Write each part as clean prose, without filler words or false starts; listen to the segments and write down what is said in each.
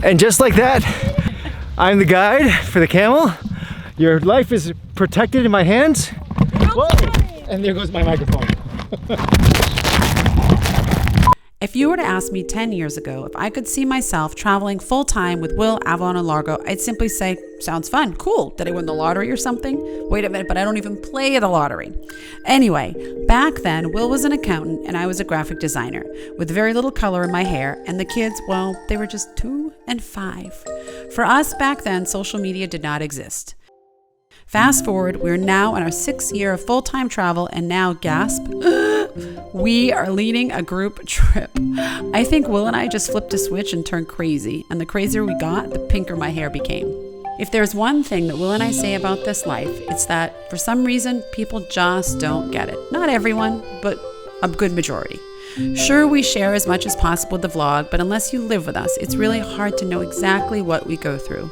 And just like that, I'm the guide for the camel. Your life is protected in my hands. Whoa! And there goes my microphone. If you were to ask me 10 years ago if I could see myself traveling full-time with Will, Avalon, and Largo, I'd simply say, sounds fun, cool. Did I win the lottery or something? Wait a minute, but I don't even play the lottery. Anyway, back then, Will was an accountant and I was a graphic designer with very little color in my hair, and the kids, well, they were just 2 and 5. For us back then, social media did not exist. Fast forward, we're now in our 6th year of full-time travel, and now, gasp, we are leading a group trip. I think Will and I just flipped a switch and turned crazy, and the crazier we got, the pinker my hair became. If there's one thing that Will and I say about this life, it's that for some reason, people just don't get it. Not everyone, but a good majority. Sure, we share as much as possible with the vlog, but unless you live with us, it's really hard to know exactly what we go through.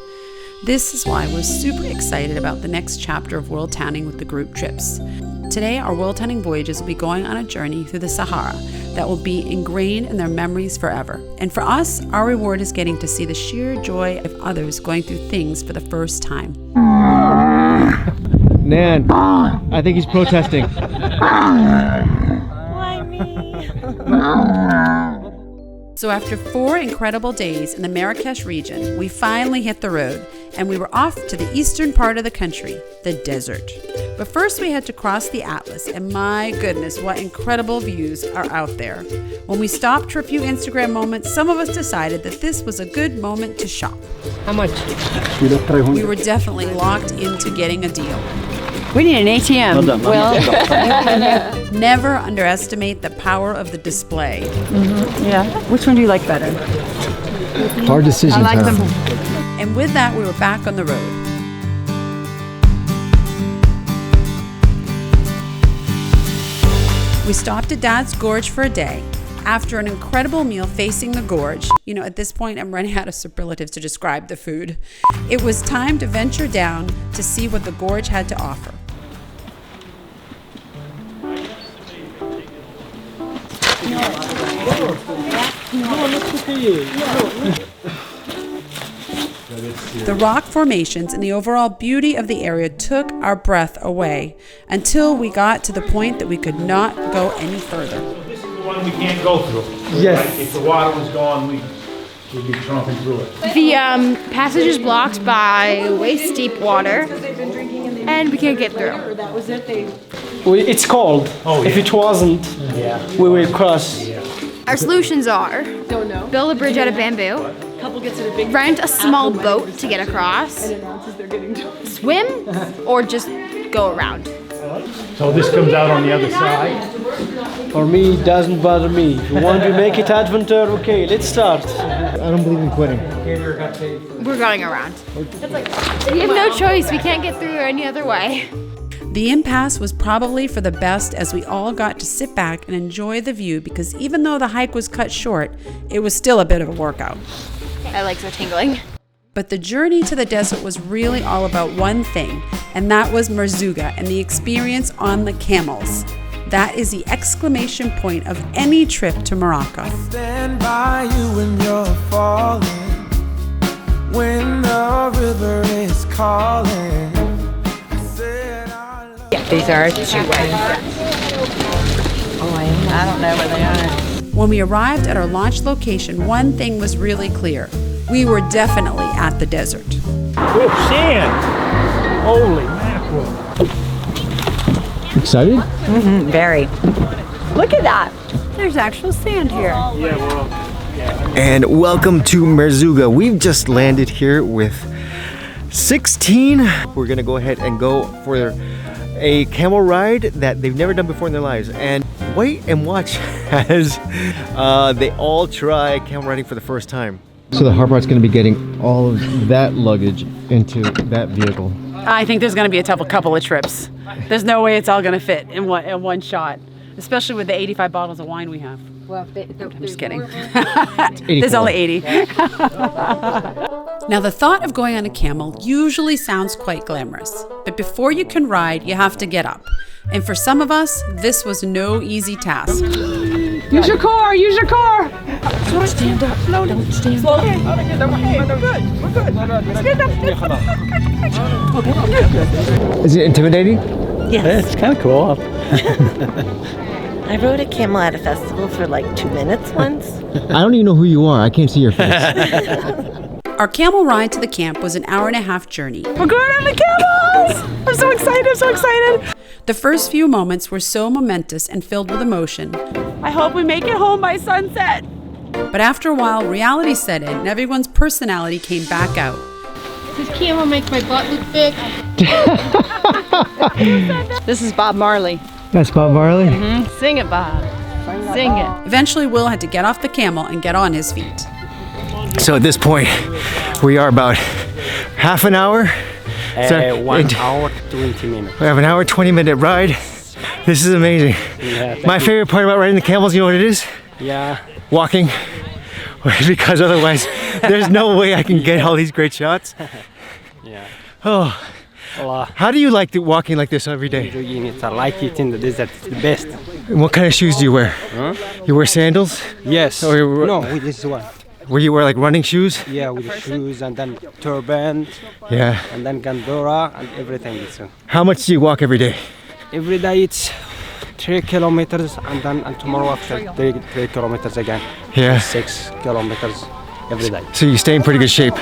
This is why we're super excited about the next chapter of WorldTowning with the group trips. Today, our WorldTowning Voyages will be going on a journey through the Sahara that will be ingrained in their memories forever. And for us, our reward is getting to see the sheer joy of others going through things for the first time. Nan, I think he's protesting. Why me? So after 4 incredible days in the Marrakesh region, we finally hit the road, and we were off to the eastern part of the country, the desert. But first we had to cross the Atlas, and my goodness, what incredible views are out there. When we stopped for a few Instagram moments, some of us decided that this was a good moment to shop. How much? We were definitely locked into getting a deal. We need an ATM. Well, Never underestimate the power of the display. yeah. Which one do you like better? Hard decisions. I like them. And with that, we were back on the road. We stopped at Dades Gorge for a day. After an incredible meal facing the gorge, at this point I'm running out of superlatives to describe the food, it was time to venture down to see what the gorge had to offer. The rock formations and the overall beauty of the area took our breath away until we got to the point that we could not go any further. This is the one we can't go through. Yes. Like, if the water was gone, we'd be tromping through it. The passage is blocked by waist deep water, and we can't get through. It's cold. Oh, yeah. If it wasn't, we will cross. Our solutions are build a bridge out of bamboo, rent a small boat to get across, swim, or just go around. So this comes out on the other side. For me, it doesn't bother me. If you want to make it adventure, okay, let's start. I don't believe in quitting. We're going around. We have no choice. We can't get through any other way. The impasse was probably for the best as we all got to sit back and enjoy the view, because even though the hike was cut short, it was still a bit of a workout. My legs are tingling. But the journey to the desert was really all about one thing, and that was Merzouga and the experience on the camels. That is the exclamation point of any trip to Morocco. Stand by you when you're falling, when the river is calling. These are two-way. Oh, I don't know where they are. When we arrived at our launch location, one thing was really clear. We were definitely at the desert. Oh, sand! Holy mackerel. Excited? Mm-hmm, very. Look at that. There's actual sand here. Yeah, well, And welcome to Merzouga. We've just landed here with 16. We're gonna go ahead and go for a camel ride that they've never done before in their lives. And wait and watch as they all try camel riding for the first time. So the hard part's gonna be getting all of that luggage into that vehicle. I think there's going to be a couple of trips. There's no way it's all going to fit in one shot, especially with the 85 bottles of wine we have. Well, I'm just kidding. There's only 80. Now, the thought of going on a camel usually sounds quite glamorous, but before you can ride, you have to get up. And for some of us, this was no easy task. Use your core, use your core. Stand up. No, don't stand up. Is it intimidating? Yes. It's kind of cool. I rode a camel at a festival for like 2 minutes once. I don't even know who you are. I can't see your face. Our camel ride to the camp was an 1.5-hour journey. We're going on the camels! I'm so excited, I'm so excited. The first few moments were so momentous and filled with emotion. I hope we make it home by sunset. But after a while, reality set in and everyone's personality came back out. This camel makes my butt look big. This is Bob Marley. That's Bob Marley. Sing it, Bob. Sing it. Eventually, Will had to get off the camel and get on his feet. So at this point, we are about half an hour. 1 hour, 20 minutes. We have an hour, 20-minute ride. This is amazing. My favorite part about riding the camels, you know what it is? Yeah. Walking. Because otherwise, there's no way I can get all these great shots. Yeah. Oh, how do you like walking like this every day? Enjoying it. I like it in the desert. It's the best. And what kind of shoes do you wear? Huh? You wear sandals? Yes. Or No, with this one. where you wear like running shoes? Yeah, with the shoes and then turban Yeah. and then gandora and everything. So How much do you walk every day? every day it's 3 kilometers and tomorrow after 3 kilometers again. Yeah. 6 kilometers every day. So you stay in pretty good shape.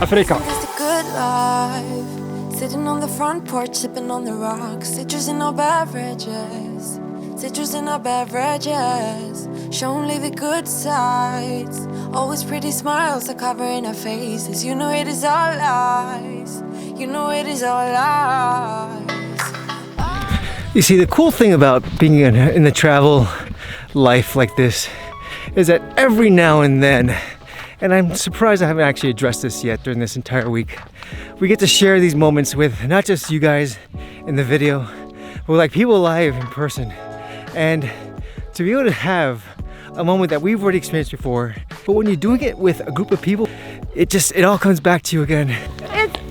Africa. It's a good life. Sitting on the front porch, sipping on the rocks. Citrus in our beverages. Citrus in our beverages. Show only the good sides. Always pretty smiles are covering our faces. You know it is all lies. You know it is all lies. You see, the cool thing about being in the travel life like this is that every now and then, and I'm surprised I haven't actually addressed this yet during this entire week, we get to share these moments with not just you guys in the video, but like people live in person. And to be able to have a moment that we've already experienced before, but when you're doing it with a group of people, it all comes back to you again.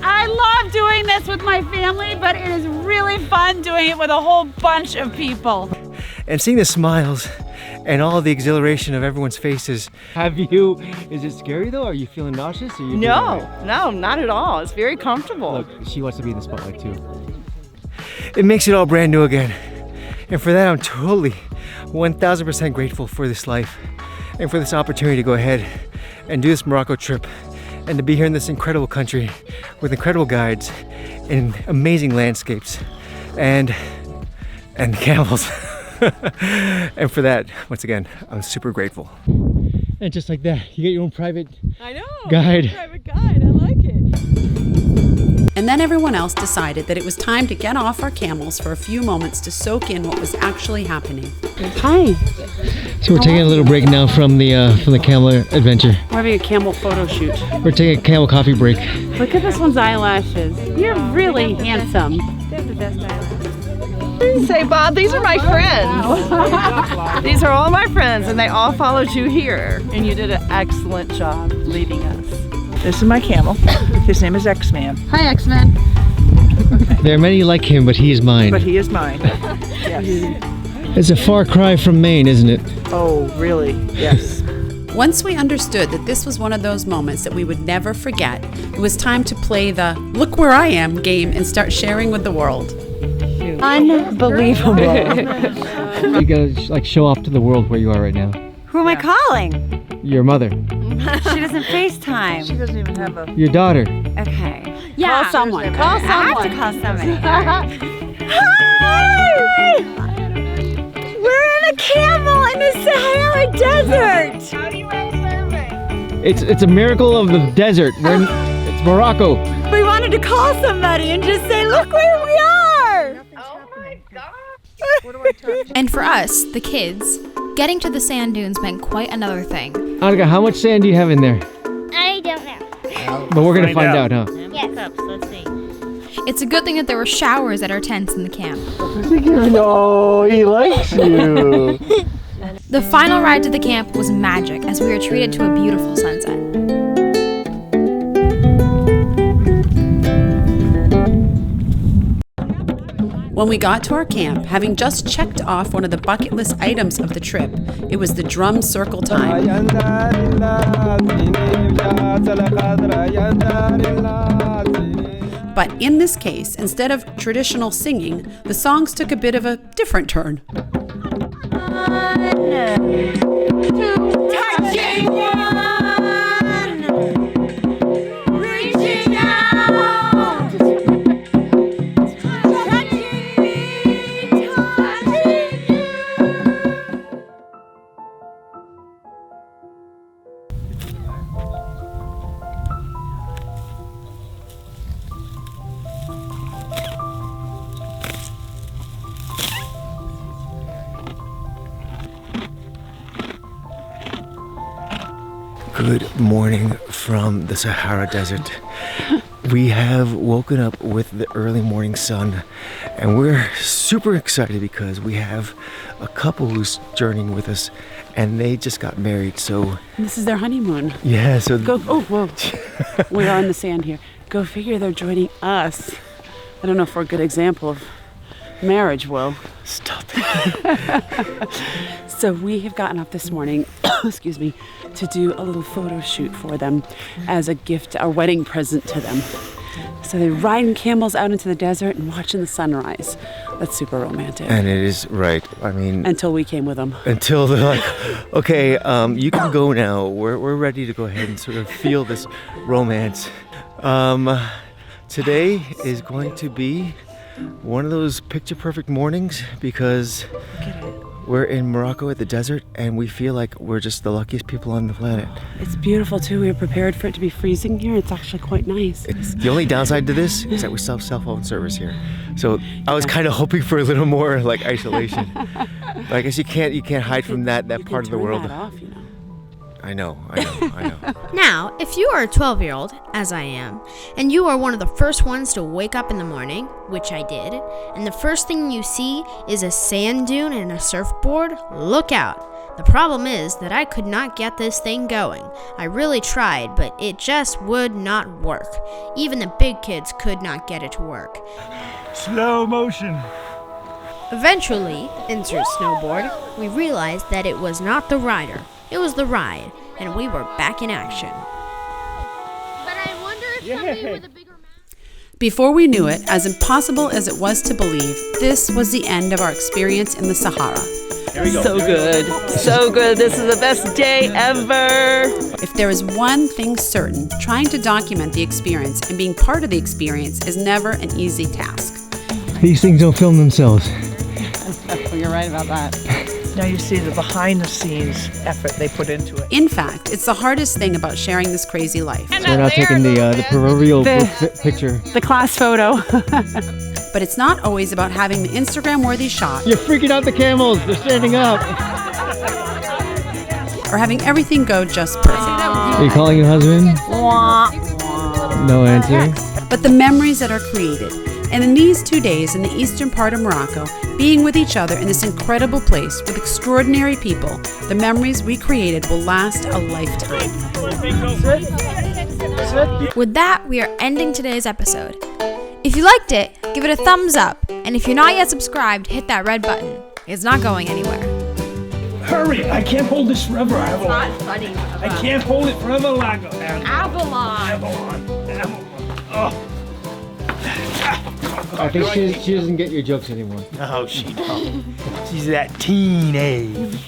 I love doing this with my family, but it is really fun doing it with a whole bunch of people. And seeing the smiles and all the exhilaration of everyone's faces. Is it scary though? Are you feeling nauseous? Or No, not at all. It's very comfortable. Look, she wants to be in the spotlight too. It makes it all brand new again. And for that, I'm totally 1000% grateful for this life and for this opportunity to go ahead and do this Morocco trip and to be here in this incredible country with incredible guides and amazing landscapes and camels. And for that, once again, I'm super grateful. And just like that, you get your own private guide. Private guide, I like it. And then everyone else decided that it was time to get off our camels for a few moments to soak in what was actually happening. Hi. So we're taking a little break now from the camel adventure. We're having a camel photo shoot. We're taking a camel coffee break. Look at this one's eyelashes. You're really handsome. They have the best eyelashes. Say, Bob, these are my friends. These are all my friends, and they all followed you here. And you did an excellent job leading us. This is my camel. His name is X-Man. Hi, X-Men. There are many like him, but he is mine. But he is mine. Yes. It's a far cry from Maine, isn't it? Oh, really? Yes. Once we understood that this was one of those moments that we would never forget, it was time to play the "Look Where I Am" game and start sharing with the world. Unbelievable. You gotta like show off to the world where you are right now. Who am I calling? Your mother. She doesn't FaceTime. She doesn't even have a... Your daughter. Okay. Yeah. Call someone. I have to call somebody. Hi! We're in a camel in the Sahara Desert. How do you answer me? It's a miracle of the desert. It's Morocco. We wanted to call somebody and just say, look where we are. Oh my God. And for us, the kids, getting to the sand dunes meant quite another thing. Annika, how much sand do you have in there? I don't know. But we're gonna find out, huh? Yes. Let's see. It's a good thing that there were showers at our tents in the camp. No, he likes you. The final ride to the camp was magic as we were treated to a beautiful sunset. When we got to our camp, having just checked off one of the bucket list items of the trip, it was the drum circle time. But in this case, instead of traditional singing, the songs took a bit of a different turn. Good morning from the Sahara Desert. We have woken up with the early morning sun and we're super excited because we have a couple who's journeying with us and they just got married, so... This is their honeymoon. Yeah, so... Oh, whoa. We are in the sand here. Go figure they're joining us. I don't know if we're a good example of marriage, Will. Stop it. So we have gotten up this morning, excuse me, to do a little photo shoot for them as a gift, a wedding present to them. So they're riding camels out into the desert and watching the sunrise. That's super romantic. And it is, right. I mean... Until we came with them. Until they're like, okay, you can go now. We're ready to go ahead and sort of feel this romance. Today is going to be one of those picture-perfect mornings because we're in Morocco at the desert and we feel like we're just the luckiest people on the planet. It's beautiful too. We were prepared for it to be freezing here. It's actually quite nice. The only downside to this is that we still have cell phone service here. So I was kind of hoping for a little more like isolation. But I guess you can't hide from that part of the world. That off, you know. I know. Now, if you are a 12-year-old, as I am, and you are one of the first ones to wake up in the morning, which I did, and the first thing you see is a sand dune and a surfboard, look out. The problem is that I could not get this thing going. I really tried, but it just would not work. Even the big kids could not get it to work. Slow motion. Eventually, insert snowboard, we realized that it was not the rider. It was the ride, and we were back in action. But I wonder if somebody with a bigger mask... Before we knew it, as impossible as it was to believe, this was the end of our experience in the Sahara. Here we go. So good. So good. This is the best day ever. If there is one thing certain, trying to document the experience and being part of the experience is never an easy task. These things don't film themselves. You're right about that. Now you see the behind-the-scenes effort they put into it. In fact, it's the hardest thing about sharing this crazy life. So we're now taking the proverbial picture. The class photo. But it's not always about having the Instagram-worthy shot. You're freaking out the camels. They're standing up. Or having everything go just perfect. Are you calling your husband? No answer. But the memories that are created. And in these 2 days in the eastern part of Morocco, being with each other in this incredible place with extraordinary people, the memories we created will last a lifetime. With that, we are ending today's episode. If you liked it, give it a thumbs up. And if you're not yet subscribed, hit that red button. It's not going anywhere. Hurry! I can't hold this forever. It's not funny. I can't hold it forever, Lago. Avalon. Oh. I think she doesn't get your jokes anymore. No, she don't. She's that teenage.